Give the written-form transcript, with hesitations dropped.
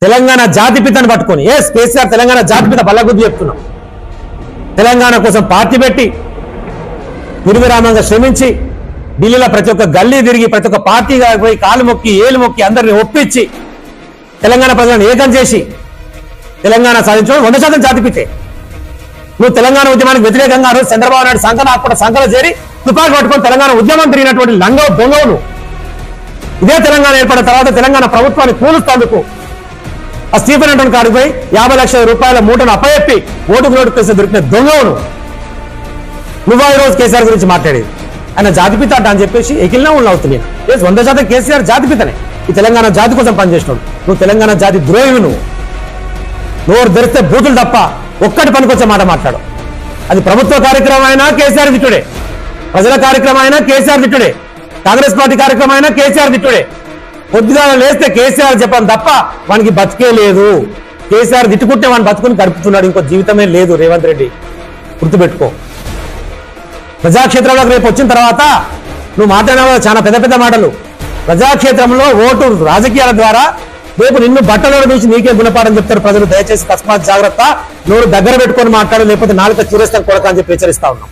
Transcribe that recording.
తెలంగాణ జాతిపితను పట్టుకొని కేసీఆర్ తెలంగాణ జాతిపిత బల్లగుద్ది చెప్తున్నాం. తెలంగాణ కోసం పార్టీ పెట్టి నిర్విరామంగా శ్రమించి ఢిల్లీలో ప్రతి ఒక్క గల్లీ తిరిగి ప్రతి ఒక్క పార్టీగా పోయి కాలు మొక్కి ఏలు మొక్కి అందరిని ఒప్పించి తెలంగాణ ప్రజలను ఏకం చేసి తెలంగాణ సాధించడం 100% జాతిపితే. నువ్వు తెలంగాణ ఉద్యమానికి వ్యతిరేకంగా రోజు చంద్రబాబు నాయుడు సంఘాలు చేరి తుపాకి పట్టుకొని తెలంగాణ ఉద్యమం తిరిగినటువంటి లంగ దొంగవును ఇదే తెలంగాణ ఏర్పడిన తర్వాత తెలంగాణ ప్రభుత్వాన్ని కూలుస్తందుకు ఆ స్టీఫెన్ అంటోన్ కాడికి పోయి 50 లక్షల రూపాయల మూటను అప్పచెప్పి ఓటుకు నోటు కేసు దొరికిన దొంగవును నువ్వు ఈ రోజు కేసీఆర్ గురించి మాట్లాడేది. ఆయన జాతిపిత అంట అని చెప్పేసి ఎకిలినా ఉళ్ళు అవుతున్నాయి. 100% కేసీఆర్ జాతిపితనే. ఈ తెలంగాణ జాతి కోసం పనిచేసినాడు. నువ్వు తెలంగాణ జాతి ద్రోహివి. నువ్వు నోరు తెరిస్తే బూతులు తప్ప ఒక్కటి పనికొచ్చే మాట మాట్లాడు. అది ప్రభుత్వ కార్యక్రమం అయినా కేసీఆర్ తిట్టుడే, ప్రజల కార్యక్రమం అయినా కేసీఆర్ తిట్టుడే, కాంగ్రెస్ పార్టీ కార్యక్రమం అయినా కేసీఆర్ తిట్టుడే. కొద్దిగా లేస్తే కేసీఆర్ చెప్పాను తప్ప వానికి బతికే లేదు. కేసీఆర్ తిట్టుకుంటే వాడిని బతుకుని గడుపుతున్నాడు. ఇంకో జీవితమే లేదు. రేవంత్ రెడ్డి గుర్తుపెట్టుకో. ప్రజాక్షేత్రంలోకి రేపు వచ్చిన తర్వాత నువ్వు మాట్లాడిన చాలా పెద్ద పెద్ద మాటలు. ప్రజాక్షేత్రంలో ఓటు రాజకీయాల ద్వారా రేపు నిన్ను బట్టలో నుంచి నీకే గుణపాఠం చెప్తారు ప్రజలు. దయచేసి తస్మాత్ జాగ్రత్త. నోరు దగ్గర పెట్టుకొని మాట్లాడు, లేకపోతే నాలుక చూరేస్తాను కొడక అని చెప్పి హెచ్చరిస్తా ఉన్నాం.